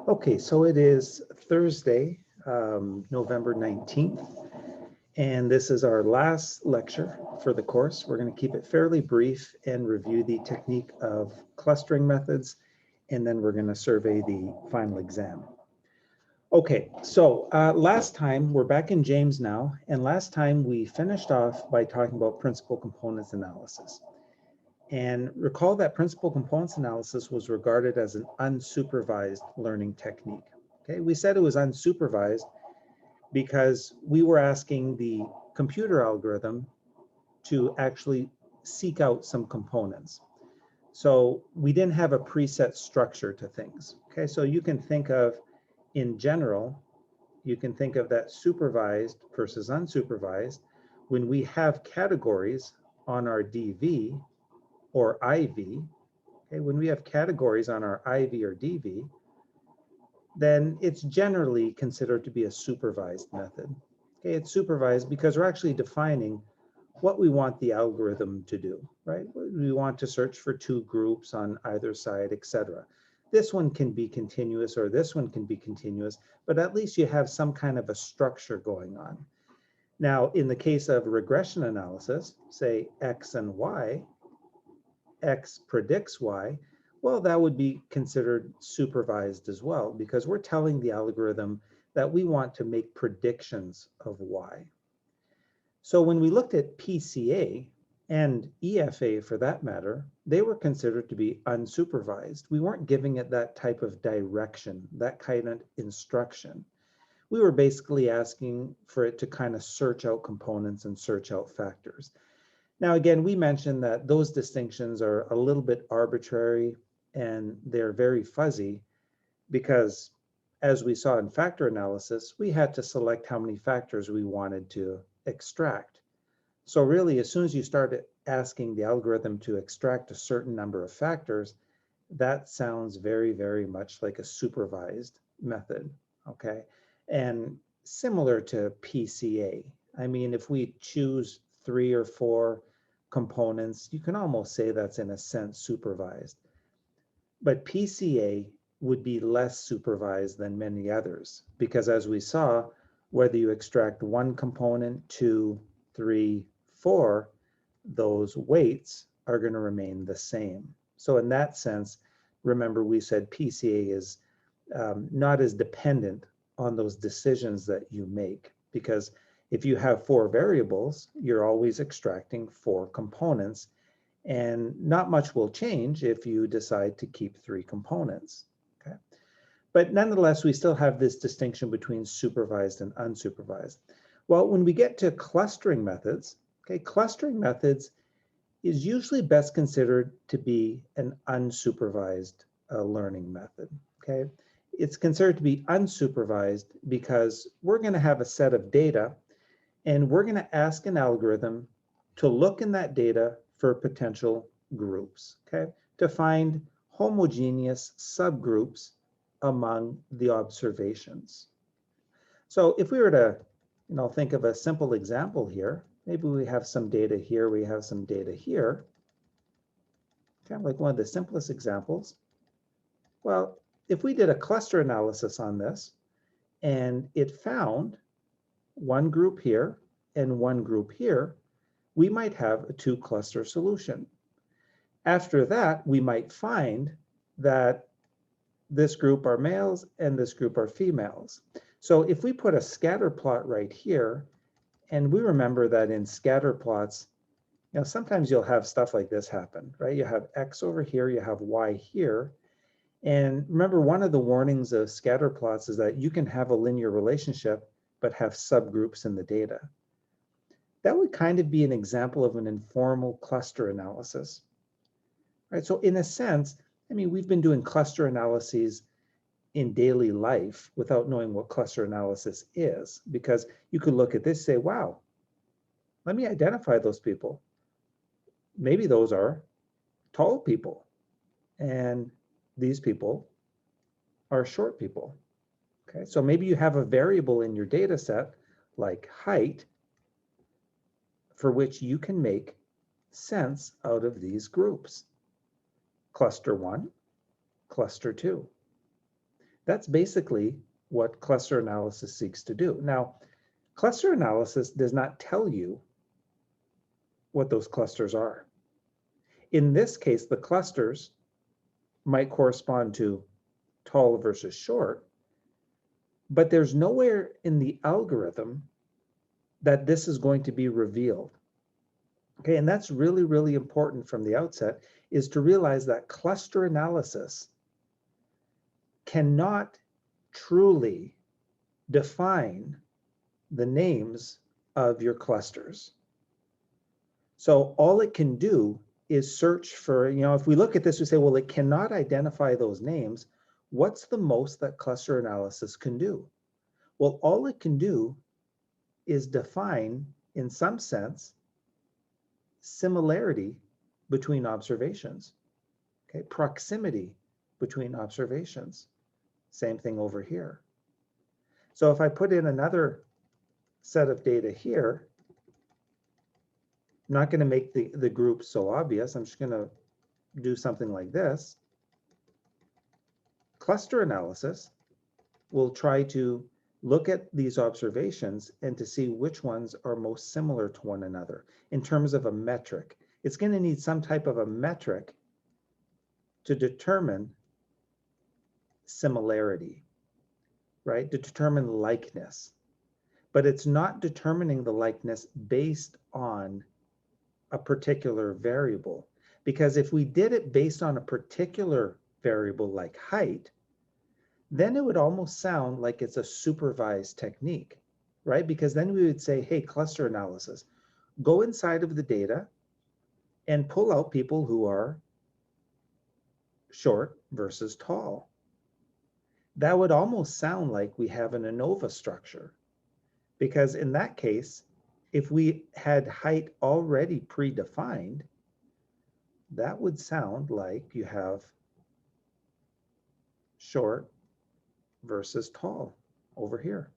Okay, so it is Thursday, November 19th, and this is our last lecture for the course. We're going to keep it fairly brief and review the technique of clustering methods, and then we're going to survey the final exam. Okay, so last time, we're back in James now, and last time we finished off by talking about principal components analysis. And recall that principal components analysis was regarded as an unsupervised learning technique. Okay, we said it was unsupervised because we were asking the computer algorithm to actually seek out some components. So we didn't have a preset structure to things. Okay, so you can think of, in general, you can think of that supervised versus unsupervised. When we have categories on our DV or IV, okay, when we have categories on our IV or DV, then it's generally considered to be a supervised method. Okay, it's supervised because we're actually defining what we want the algorithm to do, right? We want to search for two groups on either side, etc. This one can be continuous or this one can be continuous, but at least you have some kind of a structure going on. Now, in the case of regression analysis, say X and Y, X predicts Y, well, that would be considered supervised as well, because we're telling the algorithm that we want to make predictions of Y. So when we looked at PCA and EFA for that matter, they were considered to be unsupervised. We weren't giving it that type of direction, that kind of instruction. We were basically asking for it to kind of search out components and search out factors. Now, again, we mentioned that those distinctions are a little bit arbitrary and they're very fuzzy because, as we saw in factor analysis, we had to select how many factors we wanted to extract. So really, as soon as you started asking the algorithm to extract a certain number of factors, that sounds very, very much like a supervised method, okay? And similar to PCA. I mean, if we choose 3 or 4 components, you can almost say that's in a sense supervised. But PCA would be less supervised than many others, because as we saw, whether you extract 1 component, 2, 3, 4, those weights are going to remain the same. So in that sense, remember we said PCA is not as dependent on those decisions that you make, because if you have 4 variables, you're always extracting 4 components, and not much will change if you decide to keep 3 components, okay? But nonetheless, we still have this distinction between supervised and unsupervised. Well, when we get to clustering methods, okay, clustering methods is usually best considered to be an unsupervised learning method, okay? It's considered to be unsupervised because we're going to have a set of data and we're going to ask an algorithm to look in that data for potential groups, okay? To find homogeneous subgroups among the observations. So if we were to, think of a simple example here, maybe we have some data here, we have some data here, kind of like one of the simplest examples. Well, if we did a cluster analysis on this and it found one group here and one group here, we might have a 2-cluster solution. After that, we might find that this group are males and this group are females. So if we put a scatter plot right here, and we remember that in scatter plots, sometimes you'll have stuff like this happen, right? You have X over here, you have Y here. And remember, one of the warnings of scatter plots is that you can have a linear relationship, but have subgroups in the data. That would kind of be an example of an informal cluster analysis, right? So in a sense, I mean, we've been doing cluster analyses in daily life without knowing what cluster analysis is, because you could look at this and say, wow, let me identify those people. Maybe those are tall people, and these people are short people. Okay, so maybe you have a variable in your data set like height for which you can make sense out of these groups. Cluster 1, cluster 2. That's basically what cluster analysis seeks to do. Now, cluster analysis does not tell you what those clusters are. In this case, the clusters might correspond to tall versus short, but there's nowhere in the algorithm that this is going to be revealed. Okay, and that's really, really important from the outset, is to realize that cluster analysis cannot truly define the names of your clusters. So all it can do is search for, if we look at this, we say, well, it cannot identify those names. What's the most that cluster analysis can do? Well, all it can do is define, in some sense, similarity between observations, okay? Proximity between observations. Same thing over here. So if I put in another set of data here, I'm not going to make the group so obvious. I'm just going to do something like this. Cluster analysis will try to look at these observations and to see which ones are most similar to one another in terms of a metric. It's going to need some type of a metric to determine similarity, right? To determine likeness. But it's not determining the likeness based on a particular variable. Because if we did it based on a particular variable like height, then it would almost sound like it's a supervised technique, right? Because then we would say, hey, cluster analysis, go inside of the data and pull out people who are short versus tall. That would almost sound like we have an ANOVA structure, because in that case, if we had height already predefined, that would sound like you have short versus tall over here,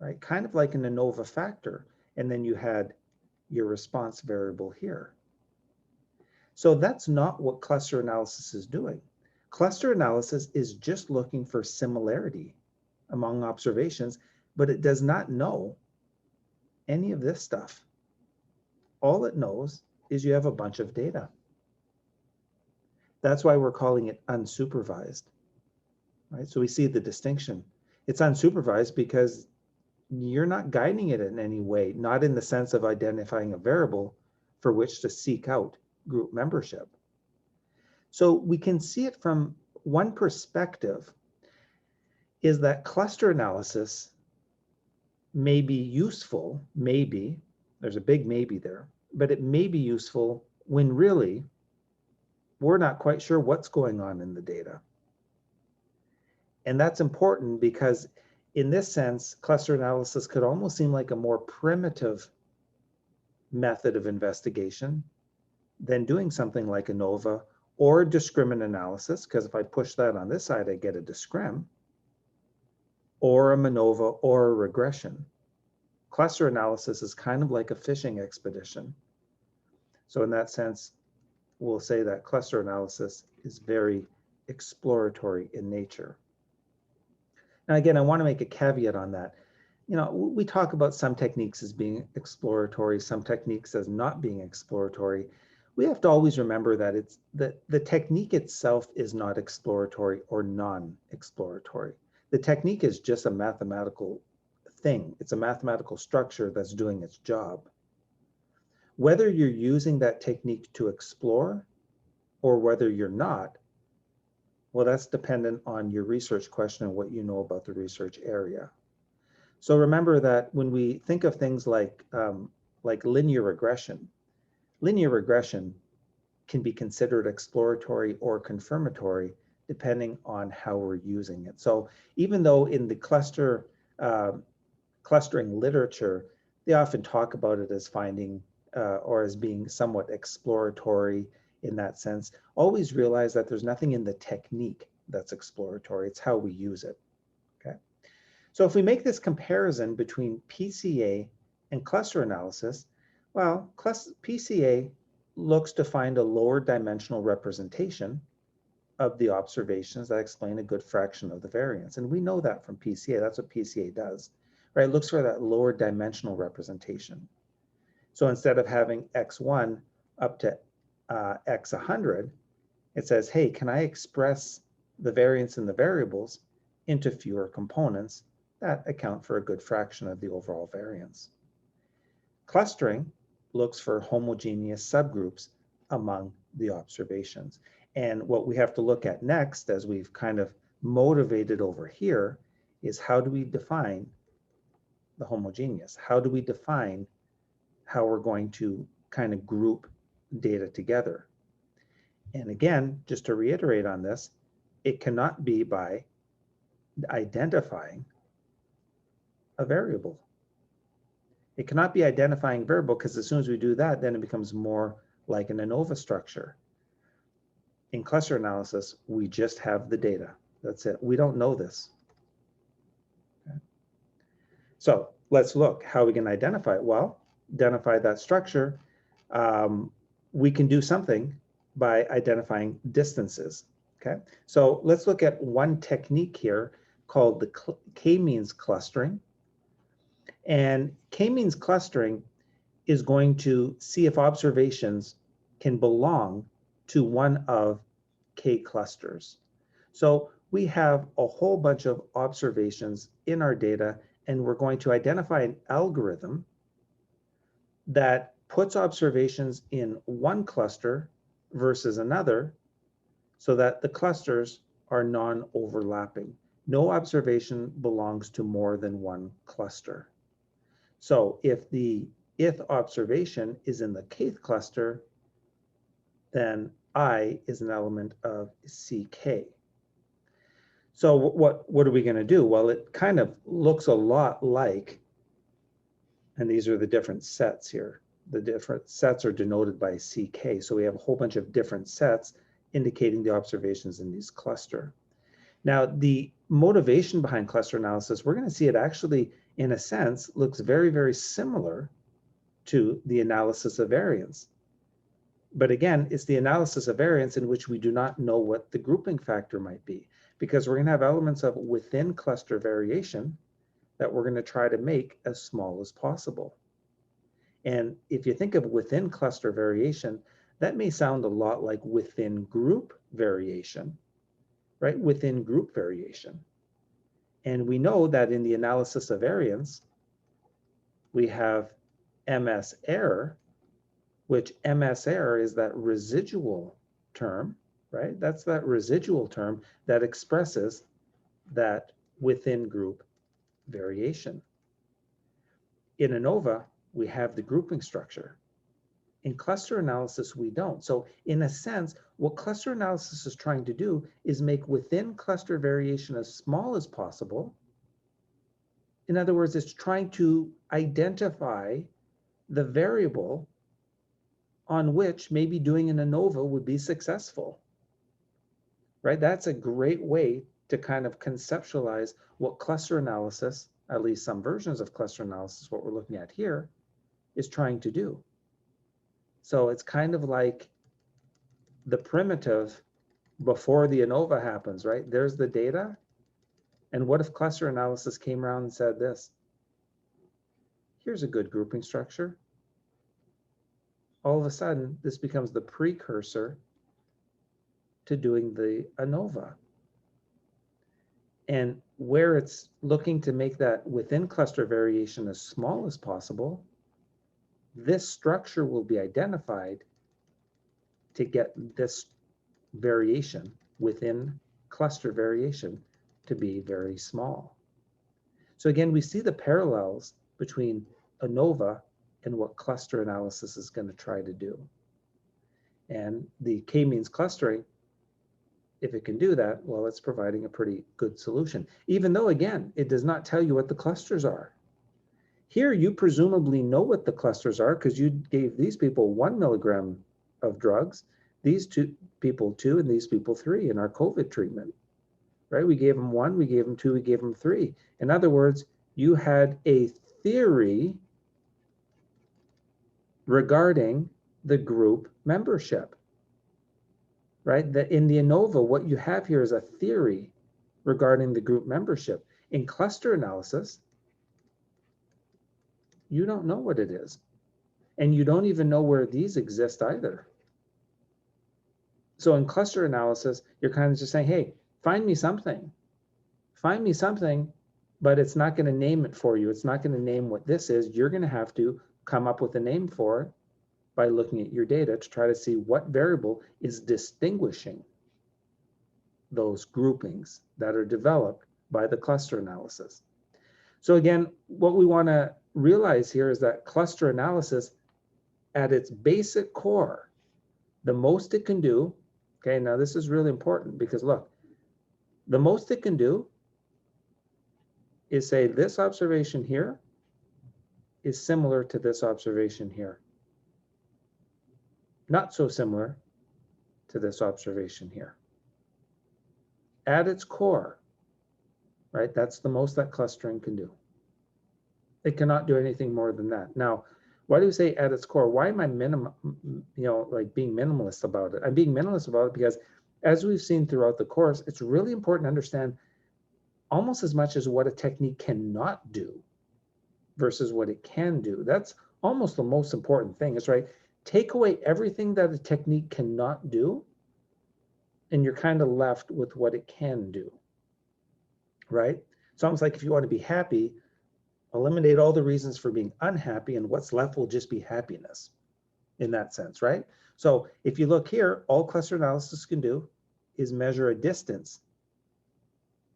right? Kind of like an ANOVA factor. And then you had your response variable here. So that's not what cluster analysis is doing. Cluster analysis is just looking for similarity among observations, but it does not know any of this stuff. All it knows is you have a bunch of data. That's why we're calling it unsupervised, right? So we see the distinction. It's unsupervised because you're not guiding it in any way, not in the sense of identifying a variable for which to seek out group membership. So we can see it from one perspective, is that cluster analysis may be useful, maybe, there's a big maybe there, but it may be useful when really we're not quite sure what's going on in the data. And that's important because in this sense, cluster analysis could almost seem like a more primitive method of investigation than doing something like ANOVA or discriminant analysis, because if I push that on this side, I get a discrim, or a MANOVA or a regression. Cluster analysis is kind of like a fishing expedition. So in that sense, we'll say that cluster analysis is very exploratory in nature. Now, again, I want to make a caveat on that. We talk about some techniques as being exploratory, some techniques as not being exploratory. We have to always remember that it's the technique itself is not exploratory or non-exploratory. The technique is just a mathematical thing. It's a mathematical structure that's doing its job. Whether you're using that technique to explore or whether you're not, well, that's dependent on your research question and what you know about the research area. So remember that when we think of things like linear regression can be considered exploratory or confirmatory depending on how we're using it. So even though in the clustering literature, they often talk about it as finding or as being somewhat exploratory in that sense, always realize that there's nothing in the technique that's exploratory. It's how we use it, okay? So if we make this comparison between PCA and cluster analysis, well, PCA looks to find a lower dimensional representation of the observations that explain a good fraction of the variance. And we know that from PCA. That's what PCA does, right? It looks for that lower dimensional representation. So instead of having x1 up to x100, it says, hey, can I express the variance in the variables into fewer components that account for a good fraction of the overall variance? Clustering looks for homogeneous subgroups among the observations. And what we have to look at next, as we've kind of motivated over here, is how do we define the homogeneous? How do we define how we're going to kind of group data together? And again, just to reiterate on this, it cannot be by identifying a variable. It cannot be identifying variable, because as soon as we do that, then it becomes more like an ANOVA structure. In cluster analysis, we just have the data. That's it. We don't know this. Okay. So let's look how we can identify it. Well, identify that structure. We can do something by identifying distances. Okay. So let's look at one technique here called the k-means clustering. And k-means clustering is going to see if observations can belong to one of k clusters. So we have a whole bunch of observations in our data, and we're going to identify an algorithm that puts observations in one cluster versus another so that the clusters are non-overlapping. No observation belongs to more than one cluster. So if the ith observation is in the kth cluster, then I is an element of CK. So what are we going to do? Well, it kind of looks a lot like, and these are the different sets here. The different sets are denoted by CK. So we have a whole bunch of different sets indicating the observations in these cluster. Now, the motivation behind cluster analysis, we're going to see it actually, in a sense, looks very, very similar to the analysis of variance. But again, it's the analysis of variance in which we do not know what the grouping factor might be, because we're going to have elements of within cluster variation that we're going to try to make as small as possible. And if you think of within cluster variation, that may sound a lot like within group variation, right? Within group variation. And we know that in the analysis of variance, we have MS error, which MS error is that residual term, right? That's that residual term that expresses that within group variation. In ANOVA, we have the grouping structure. In cluster analysis, we don't. So in a sense, what cluster analysis is trying to do is make within cluster variation as small as possible. In other words, it's trying to identify the variable on which maybe doing an ANOVA would be successful, right? That's a great way to kind of conceptualize what cluster analysis, at least some versions of cluster analysis, what we're looking at here, is trying to do. So it's kind of like the primitive before the ANOVA happens, right? There's the data. And what if cluster analysis came around and said this? Here's a good grouping structure. All of a sudden, this becomes the precursor to doing the ANOVA. And where it's looking to make that within cluster variation as small as possible, this structure will be identified to get this variation within cluster variation to be very small. So again, we see the parallels between ANOVA and what cluster analysis is going to try to do. And the k-means clustering, if it can do that, well, it's providing a pretty good solution, even though, again, it does not tell you what the clusters are. Here, you presumably know what the clusters are because you gave these people 1 milligram of drugs, these two people 2, and these people 3 in our COVID treatment, right? We gave them 1, we gave them 2, we gave them 3. In other words, you had a theory regarding the group membership. right? That in the ANOVA, what you have here is a theory regarding the group membership. In cluster analysis, you don't know what it is. And you don't even know where these exist either. So in cluster analysis, you're kind of just saying, hey, find me something. Find me something, but it's not going to name it for you. It's not going to name what this is. You're going to have to come up with a name for it by looking at your data to try to see what variable is distinguishing those groupings that are developed by the cluster analysis. So again, what we want to realize here is that cluster analysis at its basic core, the most it can do, okay, now this is really important because look, the most it can do is say this observation here is similar to this observation here. Not so similar to this observation here. At its core, right, that's the most that clustering can do. It cannot do anything more than that. Now, why do we say at its core? Why am I being minimalist about it? I'm being minimalist about it because as we've seen throughout the course, it's really important to understand almost as much as what a technique cannot do versus what it can do. That's almost the most important thing. Is right. Take away everything that a technique cannot do, and you're kind of left with what it can do, right? It's almost like if you want to be happy, eliminate all the reasons for being unhappy, and what's left will just be happiness in that sense, right? So if you look here, all cluster analysis can do is measure a distance.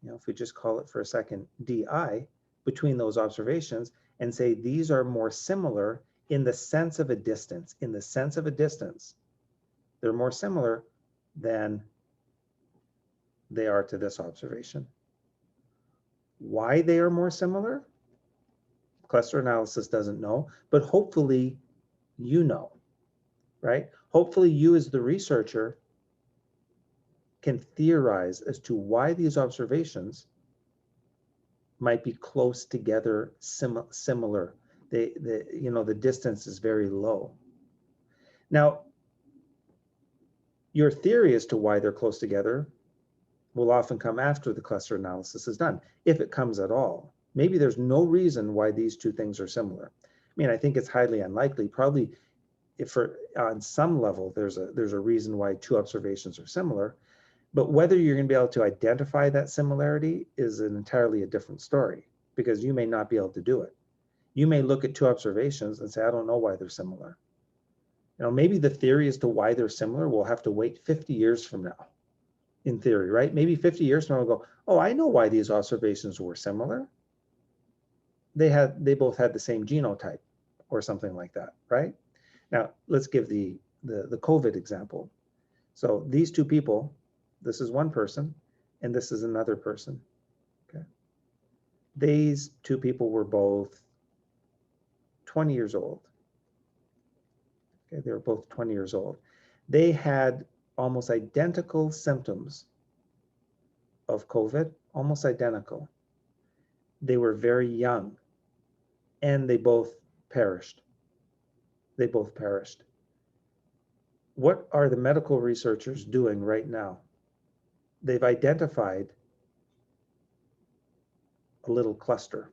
You know, if we just call it for a second DI between those observations and say these are more similar in the sense of a distance. In the sense of a distance, they're more similar than they are to this observation. Why they are more similar? Cluster analysis doesn't know, but hopefully you know, right? Hopefully you as the researcher can theorize as to why these observations might be close together, similar. The distance is very low. Now, your theory as to why they're close together will often come after the cluster analysis is done, if it comes at all. Maybe there's no reason why these two things are similar. I mean, I think it's highly unlikely. Probably, on some level, there's a reason why two observations are similar, but whether you're going to be able to identify that similarity is entirely a different story, because you may not be able to do it. You may look at two observations and say, I don't know why they're similar. You know, maybe the theory as to why they're similar, we'll have to wait 50 years from now, in theory, right? Maybe 50 years from now, we'll go, oh, I know why these observations were similar. They both had the same genotype or something like that, right? Now, let's give the COVID example. So these two people, this is one person and this is another person, okay? These two people were both 20 years old. Okay, they were both 20 years old. They had almost identical symptoms of COVID, almost identical. They were very young and they both perished. They both perished. What are the medical researchers doing right now? They've identified a little cluster,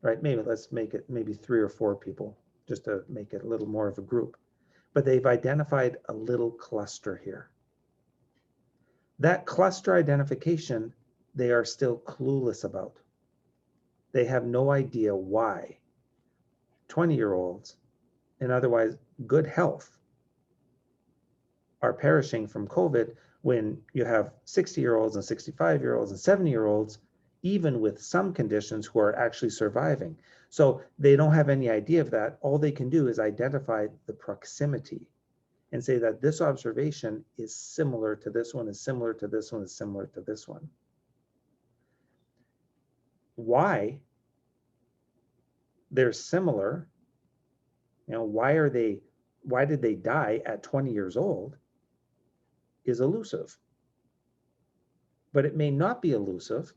right? Maybe let's make it maybe 3 or 4 people, just to make it a little more of a group. But they've identified a little cluster here. That cluster identification, they are still clueless about. They have no idea why 20-year-olds in otherwise good health are perishing from COVID when you have 60-year-olds and 65-year-olds and 70-year-olds, even with some conditions, who are actually surviving. So they don't have any idea of that. All they can do is identify the proximity and say that this observation is similar to this one, is similar to this one, is similar to this one. Why they're similar, you know, why did they die at 20 years old is elusive. But it may not be elusive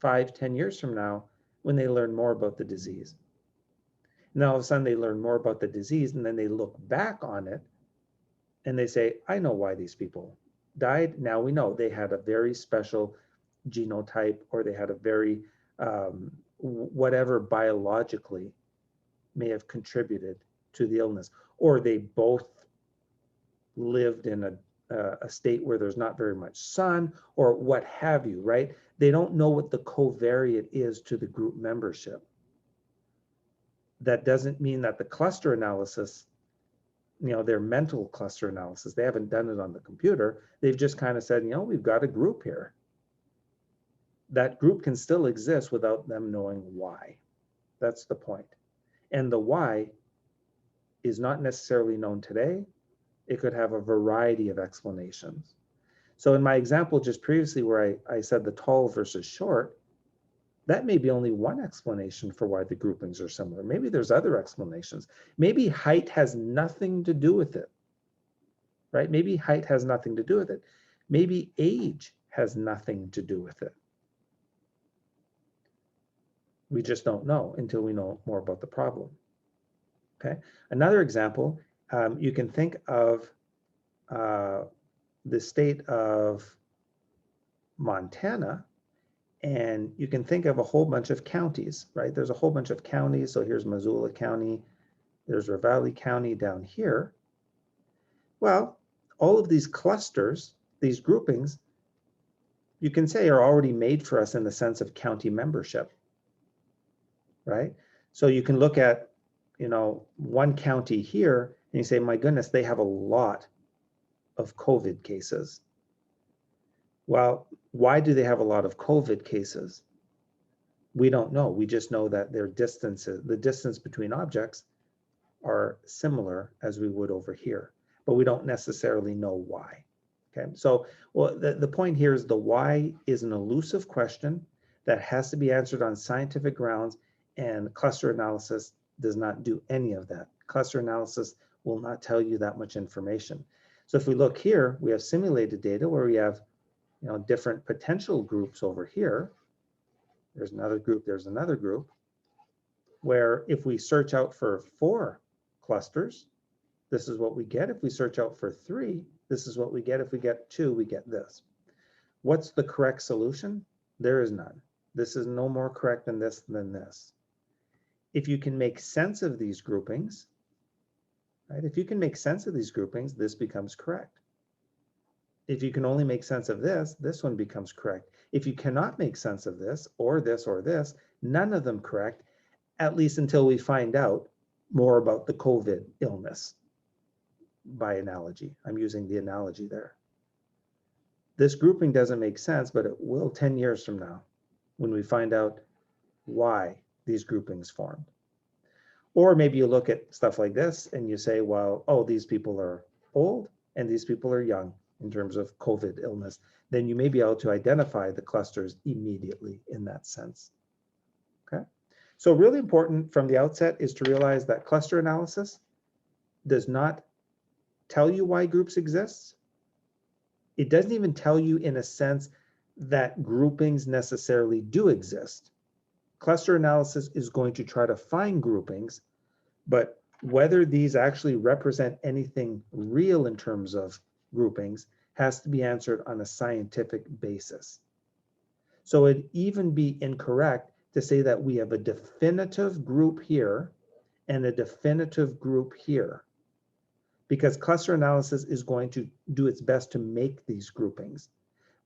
5, 10 years from now when they learn more about the disease. And then all of a sudden they learn more about the disease and then they look back on it and they say, I know why these people died. Now we know they had a very special genotype, or they had a very whatever biologically may have contributed to the illness, or they both lived in a state where there's not very much sun, or what have you, right? They don't know what the covariate is to the group membership. That doesn't mean that the cluster analysis, their mental cluster analysis, they haven't done it on the computer. They've just kind of said, we've got a group here. That group can still exist without them knowing why. That's the point. And the why is not necessarily known today. It could have a variety of explanations. So in my example just previously where I said the tall versus short, that may be only one explanation for why the groupings are similar. Maybe there's other explanations. Maybe height has nothing to do with it, right? Maybe height has nothing to do with it. Maybe age has nothing to do with it. We just don't know until we know more about the problem. Okay. Another example, you can think of the state of Montana, and you can think of a whole bunch of counties, right? There's a whole bunch of counties. So here's Missoula County, there's Ravalli County down here. Well, all of these clusters, these groupings, you can say are already made for us in the sense of county membership, right? So you can look at, one county here and you say, my goodness, they have a lot of COVID cases. Well, why do they have a lot of COVID cases? We don't know. We just know that their distances, the distance between objects, are similar as we would over here, but we don't necessarily know why. Okay, so the point here is the why is an elusive question that has to be answered on scientific grounds, and cluster analysis does not do any of that. Cluster analysis will not tell you that much information. So if we look here, we have simulated data where we have different potential groups over here. There's another group, there's another group, where if we search out for 4 clusters, this is what we get. If we search out for 3, this is what we get. If we get 2, we get this. What's the correct solution? There is none. This is no more correct than this than this. If you can make sense of these groupings, right? If you can make sense of these groupings, this becomes correct. If you can only make sense of this, this one becomes correct. If you cannot make sense of this, or this, or this, none of them correct, at least until we find out more about the COVID illness by analogy. I'm using the analogy there. This grouping doesn't make sense, but it will 10 years from now when we find out why these groupings formed. Or maybe you look at stuff like this and you say, well, oh, these people are old and these people are young in terms of COVID illness. Then you may be able to identify the clusters immediately in that sense. Okay. So really important from the outset is to realize that cluster analysis does not tell you why groups exist. It doesn't even tell you in a sense that groupings necessarily do exist. Cluster analysis is going to try to find groupings, but whether these actually represent anything real in terms of groupings has to be answered on a scientific basis. So it'd even be incorrect to say that we have a definitive group here and a definitive group here, because cluster analysis is going to do its best to make these groupings.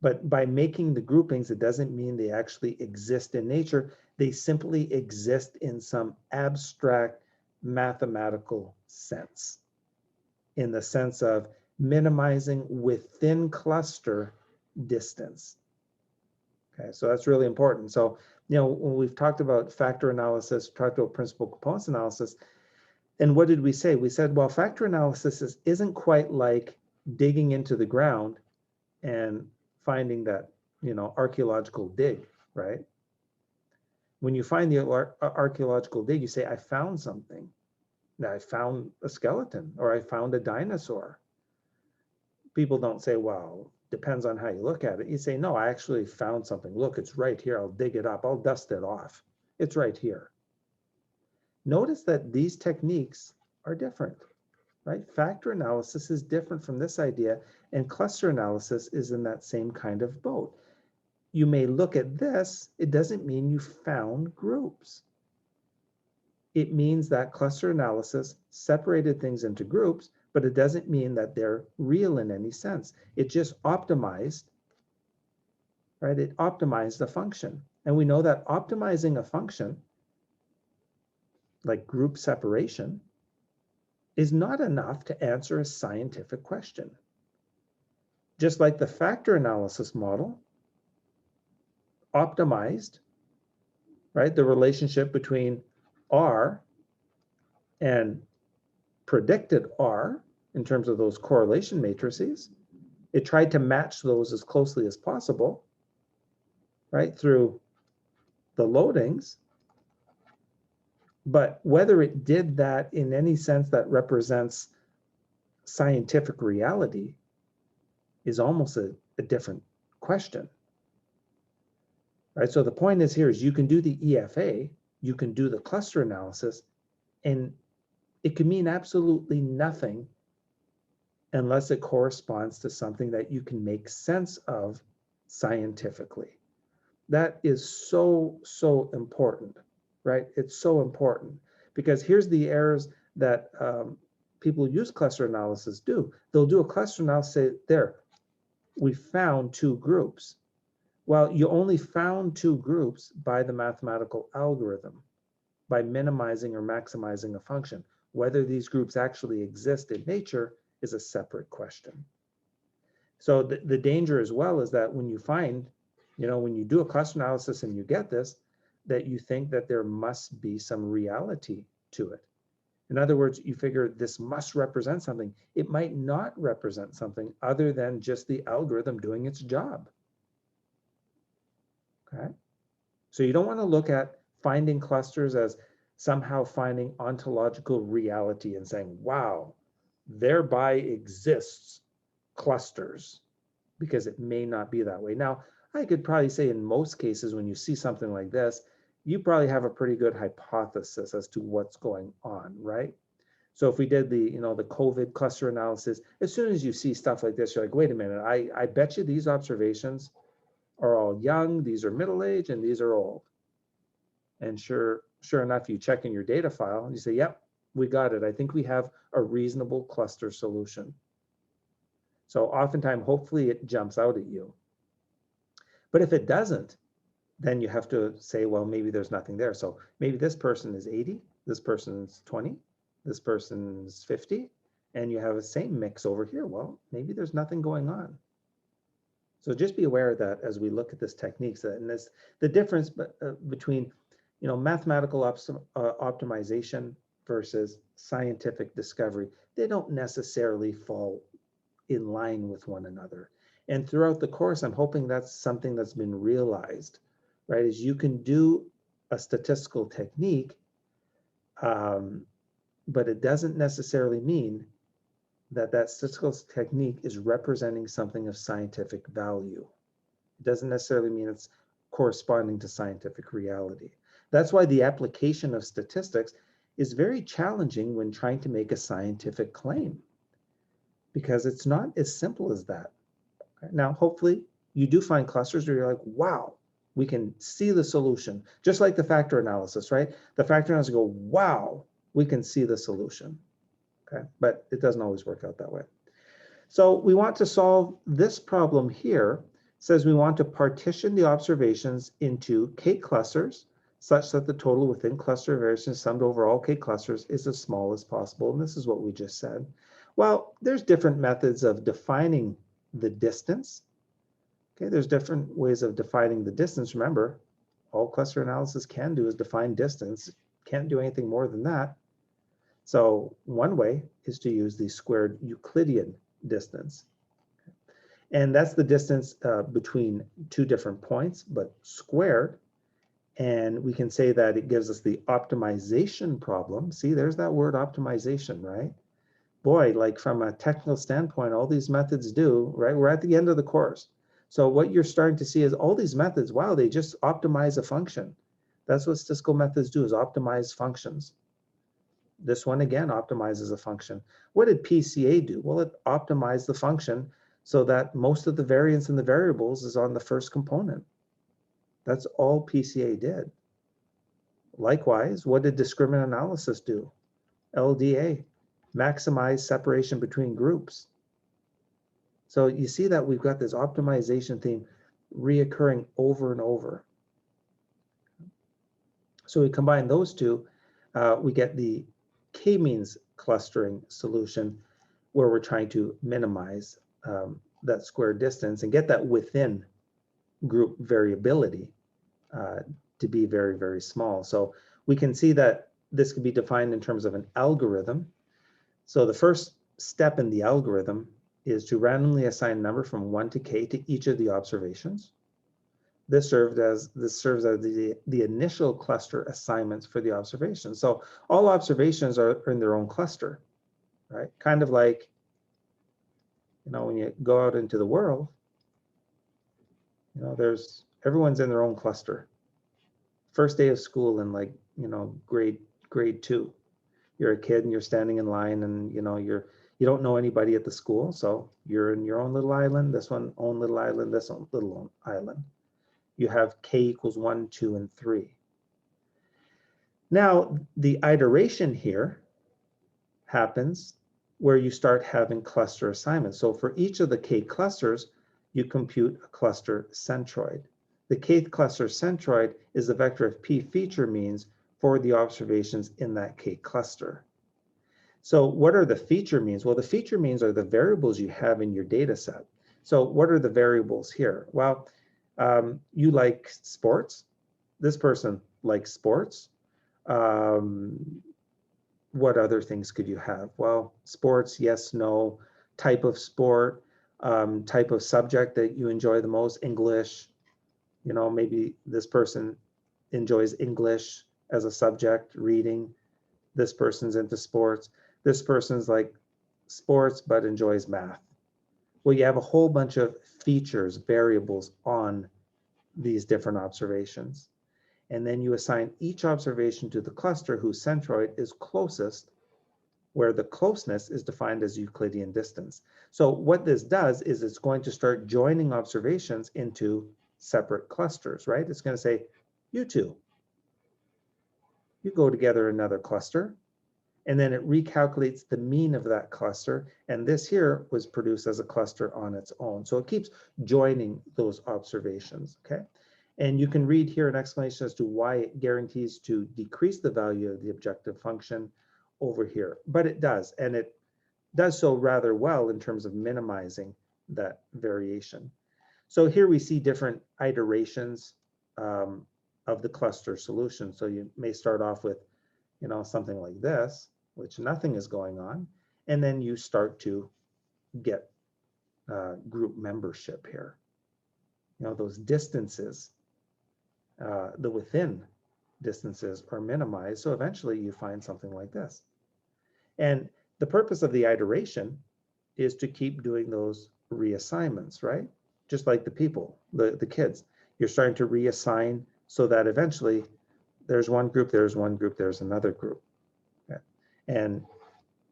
But by making the groupings, it doesn't mean they actually exist in nature. They simply exist in some abstract mathematical sense, in the sense of minimizing within cluster distance. Okay, so that's really important. So, when we've talked about factor analysis, talked about principal components analysis, and what did we say? We said, well, factor analysis isn't quite like digging into the ground and finding that, archaeological dig, right? When you find the archaeological dig, you say, I found something. Now, I found a skeleton, or I found a dinosaur. People don't say, well, depends on how you look at it. You say, no, I actually found something. Look, it's right here. I'll dig it up. I'll dust it off. It's right here. Notice that these techniques are different. right? Factor analysis is different from this idea, and cluster analysis is in that same kind of boat. You may look at this, it doesn't mean you found groups. It means that cluster analysis separated things into groups, but it doesn't mean that they're real in any sense. It just optimized, right? It optimized a function. And we know that optimizing a function, like group separation, is not enough to answer a scientific question. Just like the factor analysis model optimized, right, the relationship between R and predicted R in terms of those correlation matrices. It tried to match those as closely as possible, right, through the loadings. But whether it did that in any sense that represents scientific reality is almost a different question, right? So the point is here is you can do the EFA, you can do the cluster analysis, and it can mean absolutely nothing unless it corresponds to something that you can make sense of scientifically. That is so, so important, right? It's so important because here's the errors that people use cluster analysis do. They'll do a cluster analysis, say, there, we found two groups. Well, you only found two groups by the mathematical algorithm, by minimizing or maximizing a function. Whether these groups actually exist in nature is a separate question. So the danger as well is that when you find, when you do a cluster analysis and you get this, that you think that there must be some reality to it. In other words, you figure this must represent something. It might not represent something other than just the algorithm doing its job. Okay? So you don't want to look at finding clusters as somehow finding ontological reality and saying, wow, thereby exists clusters, because it may not be that way. Now, I could probably say in most cases, when you see something like this, you probably have a pretty good hypothesis as to what's going on, right? So if we did the, the COVID cluster analysis, as soon as you see stuff like this, you're like, wait a minute, I bet you these observations are all young, these are middle-aged, and these are old. And sure enough, you check in your data file and you say, yep, we got it. I think we have a reasonable cluster solution. So oftentimes, hopefully it jumps out at you. But if it doesn't, then you have to say, well, maybe there's nothing there. So maybe this person is 80, this person's 20, this person's 50, and you have the same mix over here. Well, maybe there's nothing going on. So just be aware that as we look at this techniques, and this, the difference between mathematical optimization versus scientific discovery, they don't necessarily fall in line with one another. And throughout the course, I'm hoping that's something that's been realized, right? Is you can do a statistical technique, but it doesn't necessarily mean that that statistical technique is representing something of scientific value. It doesn't necessarily mean it's corresponding to scientific reality. That's why the application of statistics is very challenging when trying to make a scientific claim, because it's not as simple as that. Okay? Now, hopefully you do find clusters where you're like, wow, we can see the solution. Just like the factor analysis, right? The factor analysis go, wow, we can see the solution. Okay, but it doesn't always work out that way. So we want to solve this problem here. It says we want to partition the observations into K clusters such that the total within cluster variations summed over all K clusters is as small as possible. And this is what we just said. Well, there's different methods of defining the distance. Okay, there's different ways of defining the distance. Remember, all cluster analysis can do is define distance. Can't do anything more than that. So one way is to use the squared Euclidean distance. And that's the distance between two different points, but squared. And we can say that it gives us the optimization problem. See, there's that word optimization, right? Boy, like from a technical standpoint, all these methods do, right? We're at the end of the course. So what you're starting to see is all these methods, wow, they just optimize a function. That's what statistical methods do, is optimize functions. This one again optimizes a function. What did PCA do? Well, it optimized the function so that most of the variance in the variables is on the first component. That's all PCA did. Likewise, what did discriminant analysis do? LDA, maximize separation between groups. So you see that we've got this optimization theme reoccurring over and over. So we combine those two, we get the k-means clustering solution where we're trying to minimize that square distance and get that within group variability to be very, very small. So we can see that this can be defined in terms of an algorithm. So the first step in the algorithm is to randomly assign a number from 1 to k to each of the observations. This serves as the initial cluster assignments for the observations. So all observations are in their own cluster, right? Kind of like, you know, when you go out into the world, you know, everyone's in their own cluster. First day of school in, like, you know, grade 2, you're a kid and you're standing in line, and you know you don't know anybody at the school, so you're in your own little island. This one own little island, this one little island. You have k equals 1, 2, and 3. Now the iteration here happens where you start having cluster assignments. So for each of the k clusters, you compute a cluster centroid. The kth cluster centroid is the vector of p feature means for the observations in that k cluster. So what are the feature means? Well, the feature means are the variables you have in your data set. So what are the variables here? Well, you like sports. This person likes sports. What other things could you have? Well, sports, yes, no, type of sport, type of subject that you enjoy the most, English. You know, maybe this person enjoys English as a subject, reading. This person's into sports. This person's like sports but enjoys math. Well, you have a whole bunch of features, variables on these different observations. And then you assign each observation to the cluster whose centroid is closest, where the closeness is defined as Euclidean distance. So what this does is it's going to start joining observations into separate clusters, right? It's going to say, you two, you go together in another cluster, and then it recalculates the mean of that cluster. And this here was produced as a cluster on its own. So it keeps joining those observations, okay? And you can read here an explanation as to why it guarantees to decrease the value of the objective function over here. But it does, and it does so rather well in terms of minimizing that variation. So here we see different iterations of the cluster solution. So you may start off with, you know, something like this, which nothing is going on, and then you start to get group membership here. You know, those distances, the within distances are minimized, so eventually you find something like this. And the purpose of the iteration is to keep doing those reassignments, right? Just like the people, the kids. You're starting to reassign so that eventually there's one group, there's one group, there's another group. Okay. And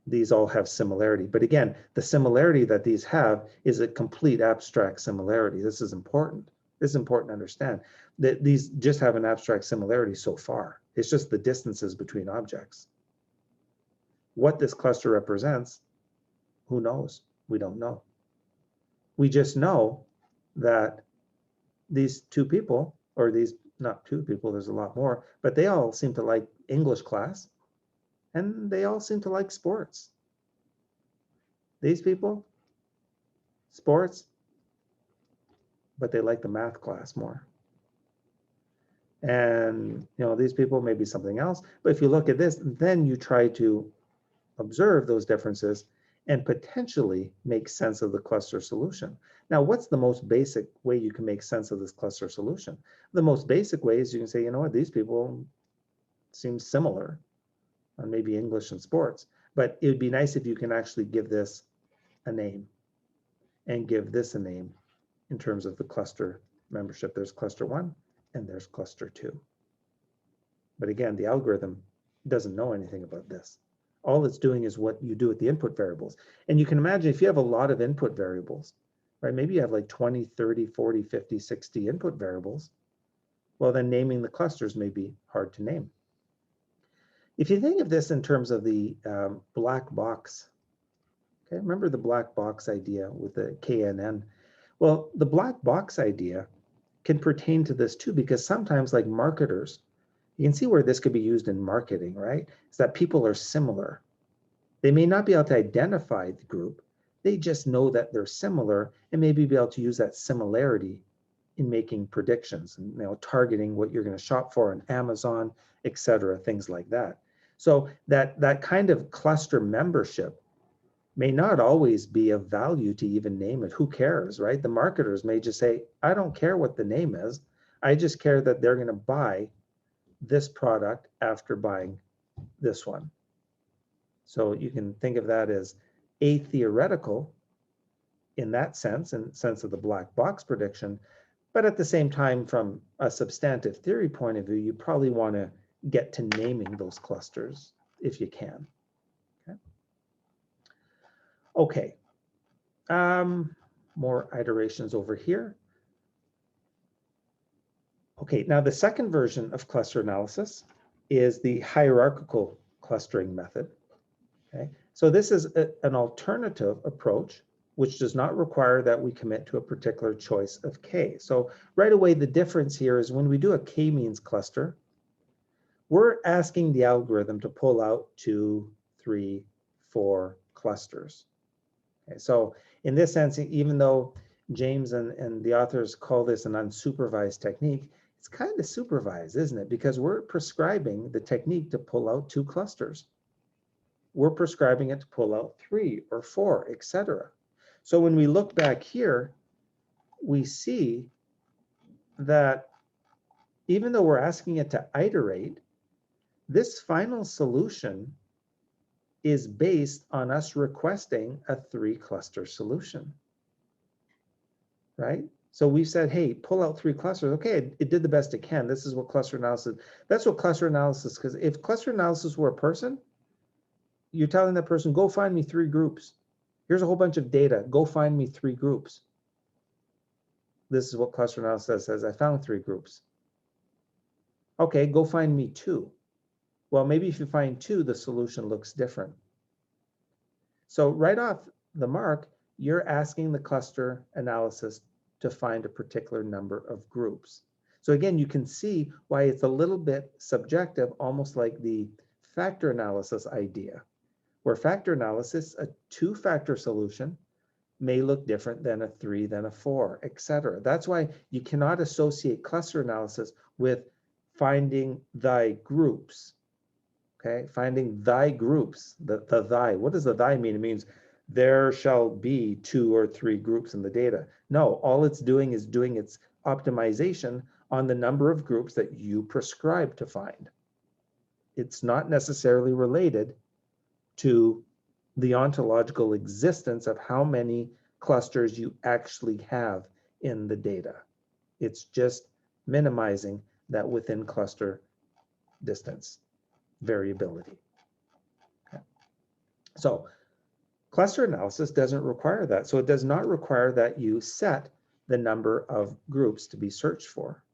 these all have similarity. But again, the similarity that these have is a complete abstract similarity. This is important. This is important to understand that these just have an abstract similarity so far. It's just the distances between objects. What this cluster represents, who knows? We don't know. We just know that these two people, or these, not two people, there's a lot more, but they all seem to like English class, and they all seem to like sports. These people, sports, but they like the math class more. And you know, these people may be something else, but if you look at this, then you try to observe those differences and potentially make sense of the cluster solution. Now, what's the most basic way you can make sense of this cluster solution? The most basic way is you can say, you know what, these people seem similar on maybe English and sports, but it would be nice if you can actually give this a name and give this a name in terms of the cluster membership. There's cluster 1 and there's cluster 2. But again, the algorithm doesn't know anything about this. All it's doing is what you do with the input variables. And you can imagine if you have a lot of input variables, right? Maybe you have like 20, 30, 40, 50, 60 input variables. Well, then naming the clusters may be hard to name. If you think of this in terms of the black box, okay, remember the black box idea with the KNN? Well, the black box idea can pertain to this too, because sometimes like marketers, you can see where this could be used in marketing, right? Is that people are similar. They may not be able to identify the group, they just know that they're similar and maybe be able to use that similarity in making predictions and targeting what you're going to shop for on Amazon, et cetera, things like that. So that kind of cluster membership may not always be of value to even name it. Who cares, right? The marketers may just say, I don't care what the name is. I just care that they're going to buy this product after buying this one. So you can think of that as atheoretical in that sense, in the sense of the black box prediction. But at the same time, from a substantive theory point of view, you probably want to get to naming those clusters if you can. Okay. More iterations over here. Okay, now the second version of cluster analysis is the hierarchical clustering method. Okay, so this is an alternative approach which does not require that we commit to a particular choice of K. So right away, the difference here is when we do a K-means cluster, we're asking the algorithm to pull out 2, 3, 4 clusters. Okay, so in this sense, even though James and the authors call this an unsupervised technique, it's kind of supervised, isn't it? Because we're prescribing the technique to pull out 2 clusters. We're prescribing it to pull out 3 or 4, etc. So when we look back here, we see that even though we're asking it to iterate, this final solution is based on us requesting a 3 cluster solution, right? So we said, hey, pull out 3 clusters. Okay, it did the best it can. This is what cluster analysis, that's what cluster analysis, because if cluster analysis were a person, you're telling that person, go find me 3 groups. Here's a whole bunch of data. Go find me 3 groups. This is what cluster analysis says. I found 3 groups. Okay, go find me 2. Well, maybe if you find 2, the solution looks different. So right off the mark, you're asking the cluster analysis to find a particular number of groups. So again, you can see why it's a little bit subjective, almost like the factor analysis idea, where factor analysis, a 2-factor solution, may look different than a 3, than a 4, etc. That's why you cannot associate cluster analysis with finding thy groups. Okay, finding thy groups, the thy. What does the thy mean? It means there shall be 2 or 3 groups in the data. No, all it's doing is doing its optimization on the number of groups that you prescribe to find. It's not necessarily related to the ontological existence of how many clusters you actually have in the data. It's just minimizing that within cluster distance variability. Okay. So cluster analysis doesn't require that. So it does not require that you set the number of groups to be searched for.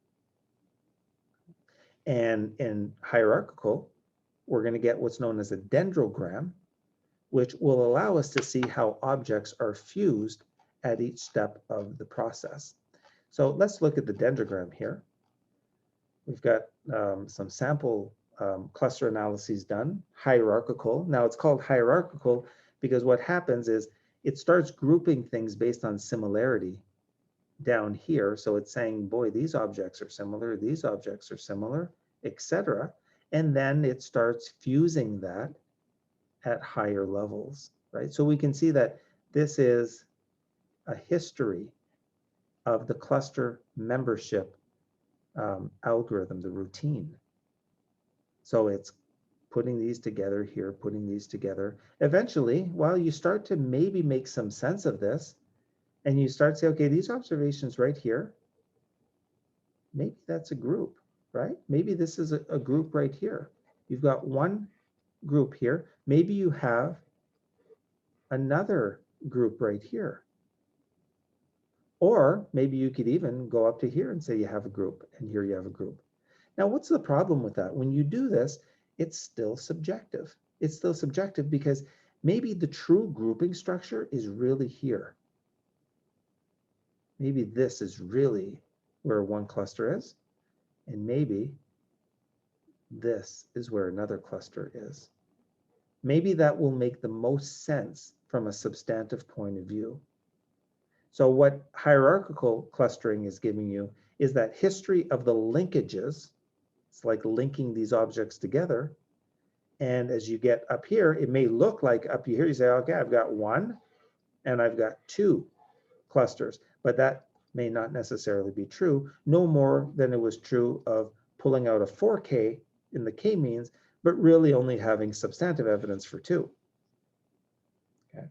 And in hierarchical, we're going to get what's known as a dendrogram, which will allow us to see how objects are fused at each step of the process. So let's look at the dendrogram here. We've got some sample cluster analyses done, hierarchical. Now it's called hierarchical because what happens is it starts grouping things based on similarity down here. So it's saying, boy, these objects are similar, etc. And then it starts fusing that at higher levels, right? So we can see that this is a history of the cluster membership algorithm, the routine. So it's putting these together here, putting these together. Eventually, well, you start to maybe make some sense of this, and you start to say, okay, these observations right here, maybe that's a group, right? Maybe this is a group right here. You've got 1, group here. Maybe you have another group right here. Or maybe you could even go up to here and say you have a group, and here you have a group. Now, what's the problem with that? When you do this, it's still subjective. It's still subjective because maybe the true grouping structure is really here. Maybe this is really where one cluster is, and maybe this is where another cluster is. Maybe that will make the most sense from a substantive point of view. So what hierarchical clustering is giving you is that history of the linkages. It's like linking these objects together. And as you get up here, it may look like up here, you say, okay, I've got 1 and I've got 2 clusters, but that may not necessarily be true, no more than it was true of pulling out a 4K in the k-means, but really only having substantive evidence for 2. Okay.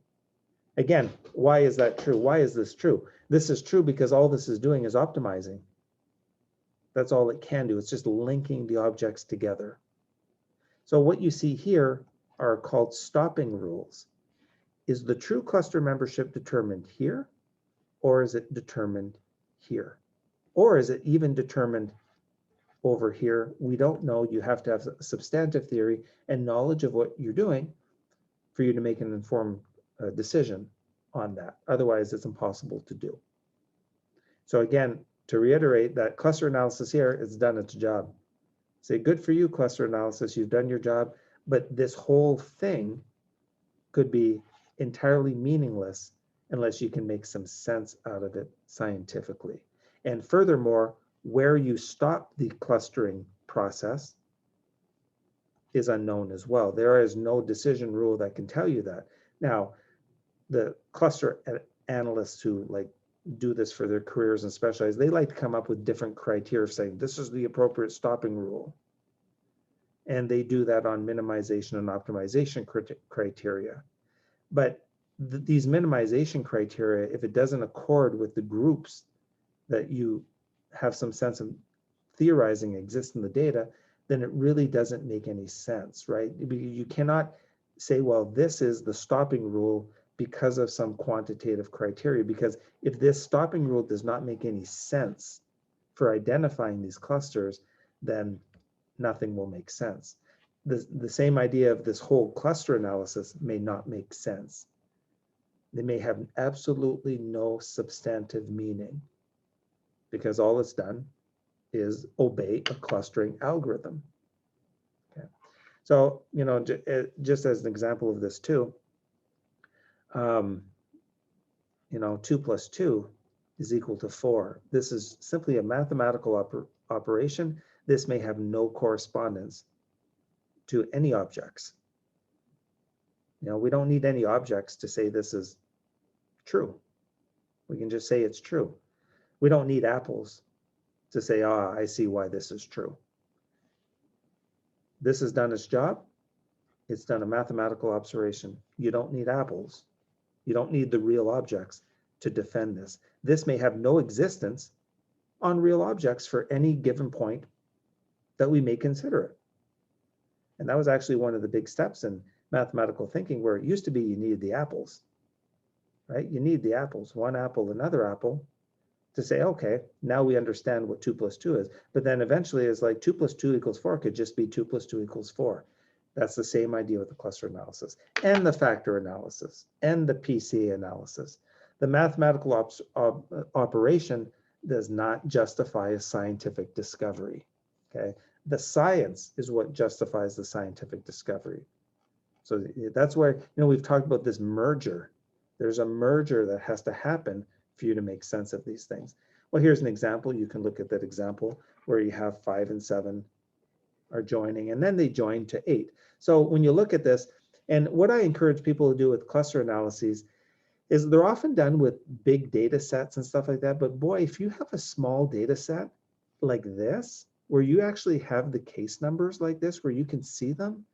Again, why is that true? Why is this true? This is true because all this is doing is optimizing. That's all it can do. It's just linking the objects together. So what you see here are called stopping rules. Is the true cluster membership determined here, or is it determined here? Or is it even determined over here? We don't know. You have to have a substantive theory and knowledge of what you're doing for you to make an informed decision on that. Otherwise, it's impossible to do. So again, to reiterate, that cluster analysis here has done its job. Say, good for you, cluster analysis, you've done your job, but this whole thing could be entirely meaningless unless you can make some sense out of it scientifically. And furthermore, where you stop the clustering process is unknown as well. There is no decision rule that can tell you that. Now, the cluster analysts who do this for their careers and specialize, they like to come up with different criteria of saying this is the appropriate stopping rule. And they do that on minimization and optimization criteria. But these minimization criteria, if it doesn't accord with the groups that you have some sense of theorizing exist in the data, then it really doesn't make any sense, right? You cannot say, well, this is the stopping rule because of some quantitative criteria, because if this stopping rule does not make any sense for identifying these clusters, then nothing will make sense. The same idea of this whole cluster analysis may not make sense. They may have absolutely no substantive meaning because all it's done is obey a clustering algorithm. Okay. So, just as an example of this too, 2 + 2 is equal to 4. This is simply a mathematical operation. This may have no correspondence to any objects. We don't need any objects to say this is true. We can just say it's true. We don't need apples to say, I see why this is true. This has done its job. It's done a mathematical observation. You don't need apples. You don't need the real objects to defend this. This may have no existence on real objects for any given point that we may consider it. And that was actually one of the big steps in mathematical thinking, where it used to be you needed the apples, right? You need the apples, one apple, another apple, to say, okay, now we understand what 2 + 2 is. But then eventually it's like 2 + 2 = 4 could just be 2 + 2 = 4. That's the same idea with the cluster analysis and the factor analysis and the PCA analysis. The mathematical operation does not justify a scientific discovery, okay? The science is what justifies the scientific discovery. So that's where, we've talked about this merger. There's a merger that has to happen for you to make sense of these things. Well, here's an example. You can look at that example where you have 5 and 7 are joining, and then they join to 8. So when you look at this, and what I encourage people to do with cluster analyses is they're often done with big data sets and stuff like that. But boy, if you have a small data set like this, where you actually have the case numbers like this, where you can see them,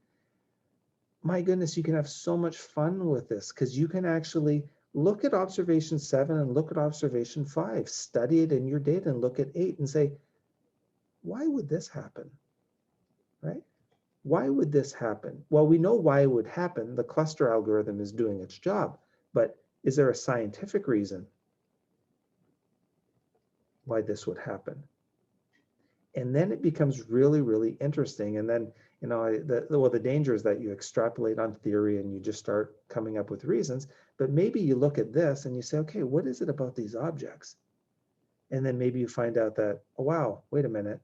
my goodness, you can have so much fun with this, because you can actually look at observation 7 and look at observation 5, study it in your data and look at 8 and say, why would this happen, right? why would this happen? Well, we know why it would happen. The cluster algorithm is doing its job, but is there a scientific reason why this would happen? And then it becomes really, really interesting. And then, the danger is that you extrapolate on theory and you just start coming up with reasons. But maybe you look at this and you say, okay, what is it about these objects? And then maybe you find out that, oh, wow, wait a minute.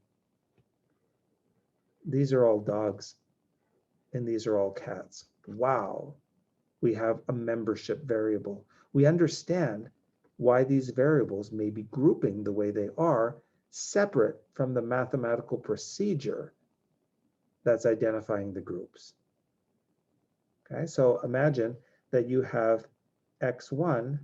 These are all dogs and these are all cats. Wow, we have a membership variable. We understand why these variables may be grouping the way they are, separate from the mathematical procedure that's identifying the groups. Okay, so imagine that you have X1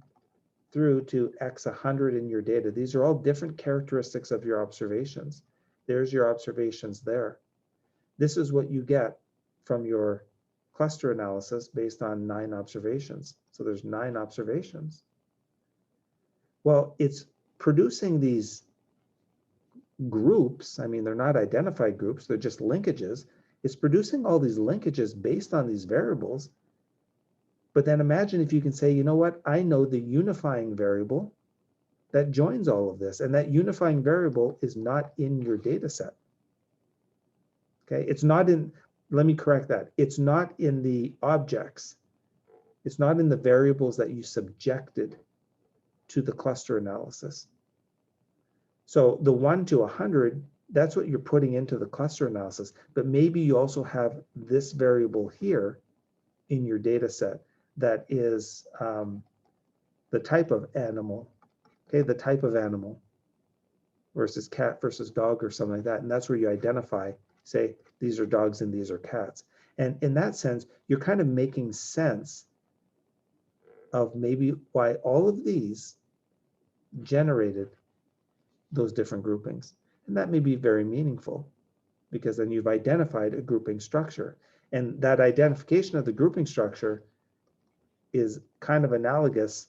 through to X100 in your data. These are all different characteristics of your observations. There's your observations there. This is what you get from your cluster analysis based on 9 observations. So there's 9 observations. Well, it's producing these groups. I mean, they're not identified groups, they're just linkages. It's producing all these linkages based on these variables. But then imagine if you can say, you know what, I know the unifying variable that joins all of this, and that unifying variable is not in your data set. Okay, it's not in, let me correct that. It's not in the objects. It's not in the variables that you subjected to the cluster analysis. So the 1 to 100, that's what you're putting into the cluster analysis. But maybe you also have this variable here in your data set that is the type of animal, okay, the type of animal versus cat versus dog or something like that. And that's where you identify, say, these are dogs and these are cats. And in that sense, you're kind of making sense of maybe why all of these generated those different groupings. And that may be very meaningful because then you've identified a grouping structure. And that identification of the grouping structure is kind of analogous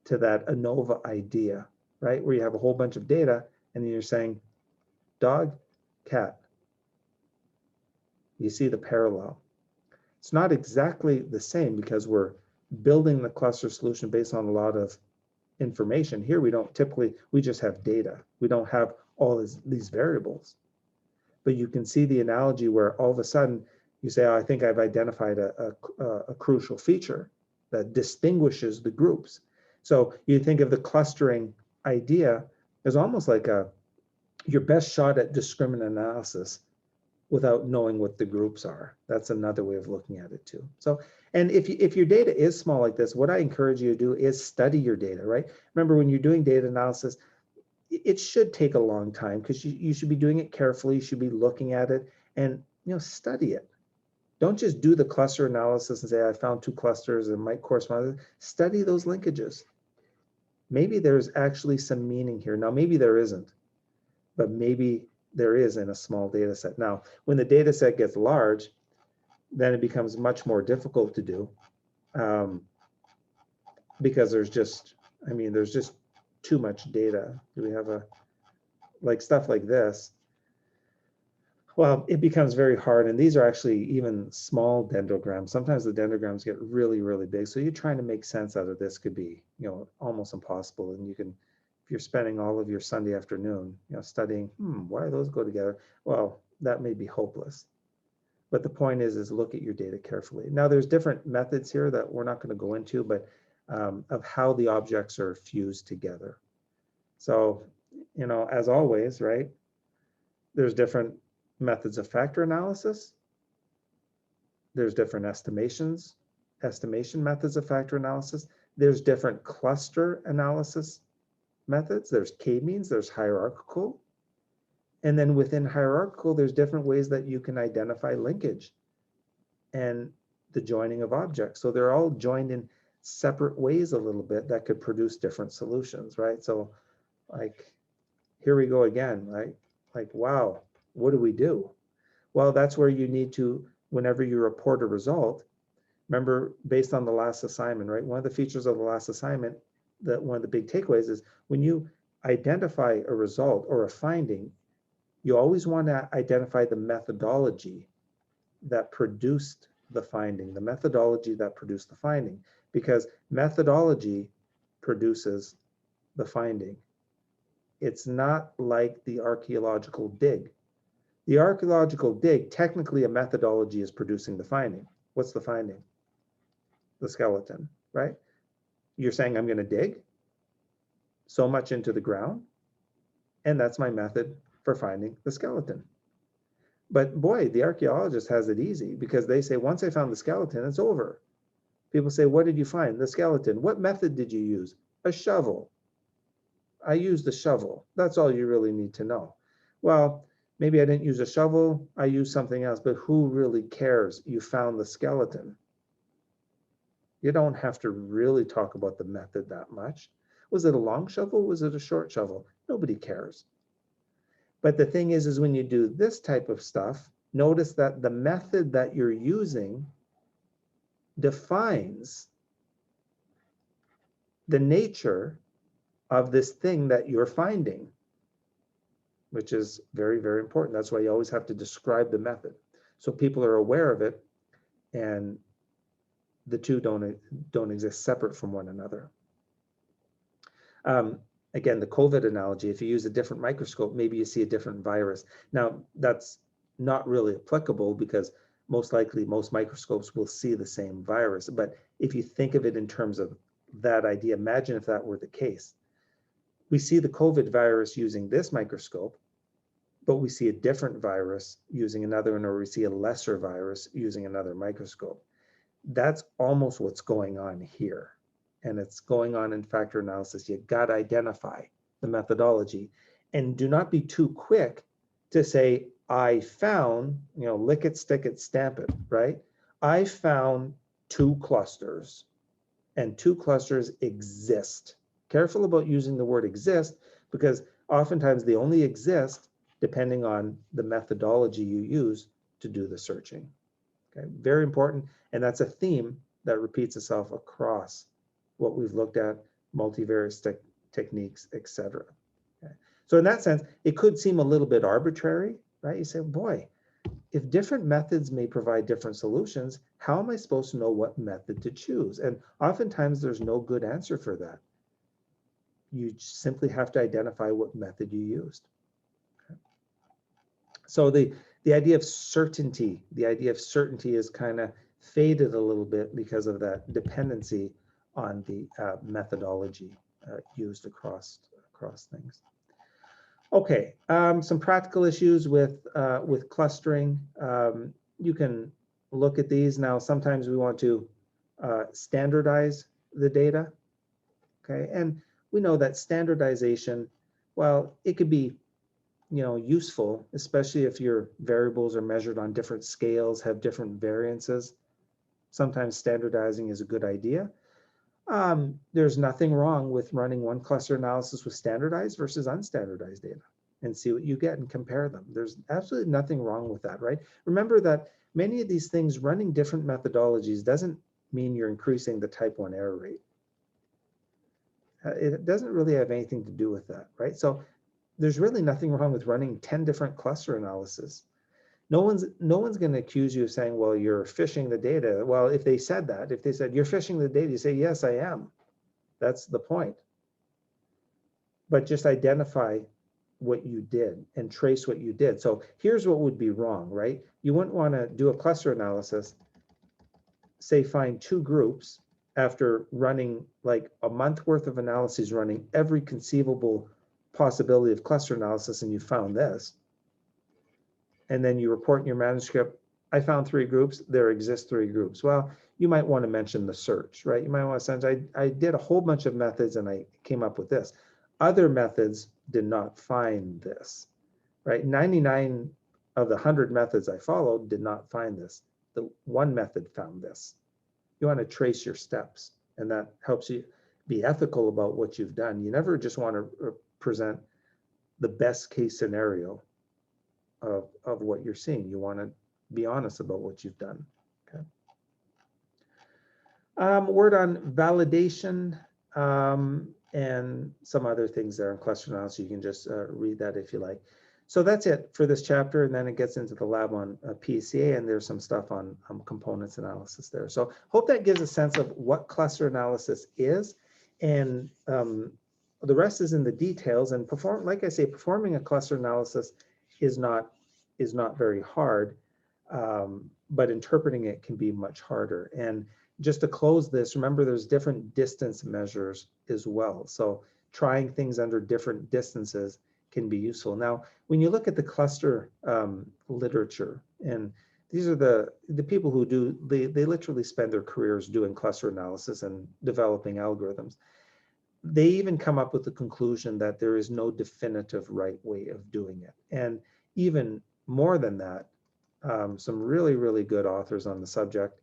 to that ANOVA idea, right? Where you have a whole bunch of data and then you're saying dog, cat. You see the parallel. It's not exactly the same because we're building the cluster solution based on a lot of information. Here we don't typically, we just have data. We don't have all these variables. But you can see the analogy where all of a sudden you say, oh, I think I've identified a crucial feature that distinguishes the groups. So you think of the clustering idea as almost like your best shot at discriminant analysis without knowing what the groups are. That's another way of looking at it too. So, and if your data is small like this, what I encourage you to do is study your data, right? Remember, when you're doing data analysis, it should take a long time because you should be doing it carefully. You should be looking at it and study it. Don't just do the cluster analysis and say, I found 2 clusters and might correspond. Study those linkages. Maybe there's actually some meaning here. Now, maybe there isn't, but maybe there is in a small data set. Now, when the data set gets large, then it becomes much more difficult to do because there's just too much data. Do we have like stuff like this? Well, it becomes very hard. And these are actually even small dendrograms. Sometimes the dendrograms get really, really big. So you're trying to make sense out of this could be, almost impossible. And you can, if you're spending all of your Sunday afternoon, studying, why do those go together? Well, that may be hopeless. But the point is look at your data carefully. Now, there's different methods here that we're not going to go into, but of how the objects are fused together. So, as always, right, there's different methods of factor analysis. There's different estimation methods of factor analysis. There's different cluster analysis methods. There's k-means, there's hierarchical. And then within hierarchical, there's different ways that you can identify linkage and the joining of objects. So they're all joined in separate ways a little bit that could produce different solutions, right? So like, here we go again, right? Like, wow, what do we do? Well, that's where you need to, whenever you report a result, remember, based on the last assignment, right? One of the features of the last assignment, that one of the big takeaways is when you identify a result or a finding, you always want to identify the methodology that produced the finding, the methodology that produced the finding, because methodology produces the finding. It's not like the archaeological dig. The archaeological dig, technically a methodology is producing the finding. What's the finding? The skeleton, right? You're saying I'm going to dig so much into the ground, and that's my method for finding the skeleton. But boy, the archaeologist has it easy, because they say, once I found the skeleton, it's over. People say, what did you find? The skeleton. What method did you use? A shovel. I used a shovel. That's all you really need to know. Well, maybe I didn't use a shovel, I used something else, but who really cares? You found the skeleton. You don't have to really talk about the method that much. Was it a long shovel? Was it a short shovel? Nobody cares. But the thing is when you do this type of stuff, notice that the method that you're using defines the nature of this thing that you're finding, which is very, very important. That's why you always have to describe the method, so people are aware of it, and the two don't exist separate from one another. Again, the COVID analogy, if you use a different microscope, maybe you see a different virus. Now, that's not really applicable, because most likely most microscopes will see the same virus. But if you think of it in terms of that idea, imagine if that were the case. We see the COVID virus using this microscope, but we see a different virus using another one, or we see a lesser virus using another microscope. That's almost what's going on here. And it's going on in factor analysis. You got to identify the methodology, and do not be too quick to say, I found, lick it, stick it, stamp it, right? I found 2 clusters, and 2 clusters exist. Careful about using the word exist, because oftentimes they only exist depending on the methodology you use to do the searching. Okay, very important. And that's a theme that repeats itself across what we've looked at, multivariate techniques, etc. Okay. So in that sense, it could seem a little bit arbitrary, right? You say, boy, if different methods may provide different solutions, how am I supposed to know what method to choose? And oftentimes there's no good answer for that. You simply have to identify what method you used. Okay. So the idea of certainty, is kind of faded a little bit because of that dependency on the methodology used across things. Okay, some practical issues with clustering. You can look at these now. Sometimes we want to standardize the data. Okay, and we know that standardization, well, it could be useful, especially if your variables are measured on different scales, have different variances. Sometimes standardizing is a good idea. There's nothing wrong with running one cluster analysis with standardized versus unstandardized data and see what you get and compare them. There's absolutely nothing wrong with that, right? Remember that many of these things, running different methodologies doesn't mean you're increasing the type 1 error rate. It doesn't really have anything to do with that, right? So there's really nothing wrong with running 10 different cluster analyses. No one's going to accuse you of saying, well, you're phishing the data. Well, if they said that, if they said you're phishing the data, you say, yes, I am. That's the point. But just identify what you did and trace what you did. So here's what would be wrong, right? You wouldn't want to do a cluster analysis, say find 2 groups after running like a month worth of analyses, running every conceivable possibility of cluster analysis, and you found this. And then you report in your manuscript, I found 3 groups, there exist 3 groups. Well, you might want to mention the search, right? You might want to say, I did a whole bunch of methods and I came up with this. Other methods did not find this, right? 99 of the 100 methods I followed did not find this. The one method found this. You want to trace your steps, and that helps you be ethical about what you've done. You never just want to present the best case scenario of what you're seeing. You want to be honest about what you've done. Okay. Word on validation and some other things there in cluster analysis. You can just read that if you like. So that's it for this chapter, and then it gets into the lab on PCA, and there's some stuff on components analysis there. So hope that gives a sense of what cluster analysis is, and the rest is in the details. And like I say, performing a cluster analysis is not very hard, but interpreting it can be much harder. And just to close this, remember there's different distance measures as well. So trying things under different distances can be useful. Now, when you look at the cluster literature, and these are the people who do, they literally spend their careers doing cluster analysis and developing algorithms. They even come up with the conclusion that there is no definitive right way of doing it. And even more than that, some really, really good authors on the subject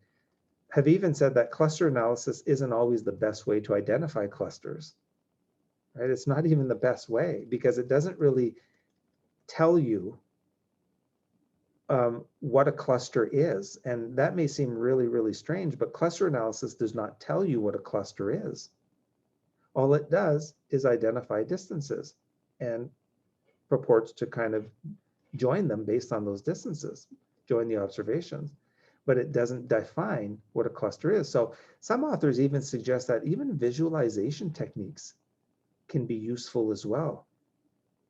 have even said that cluster analysis isn't always the best way to identify clusters. Right? It's not even the best way because it doesn't really tell you what a cluster is. And that may seem really, really strange, but cluster analysis does not tell you what a cluster is. All it does is identify distances and purports to kind of join them based on those distances, join the observations, but it doesn't define what a cluster is. So some authors even suggest that even visualization techniques can be useful as well.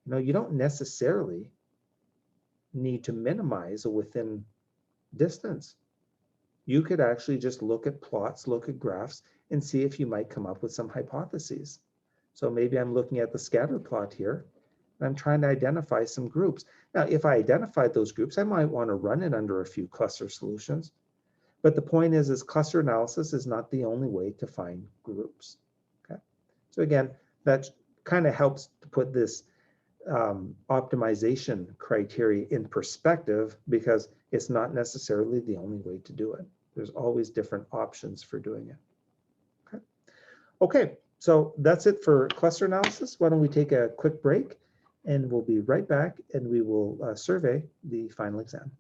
You know, you don't necessarily need to minimize a within distance. You could actually just look at plots, look at graphs, and see if you might come up with some hypotheses. So maybe I'm looking at the scatter plot here, and I'm trying to identify some groups. Now, if I identified those groups, I might want to run it under a few cluster solutions. But the point is cluster analysis is not the only way to find groups. Okay. So again, that kind of helps to put this optimization criteria in perspective, because it's not necessarily the only way to do it. There's always different options for doing it. Okay, okay, so that's it for cluster analysis. Why don't we take a quick break, and we'll be right back, and we will survey the final exam.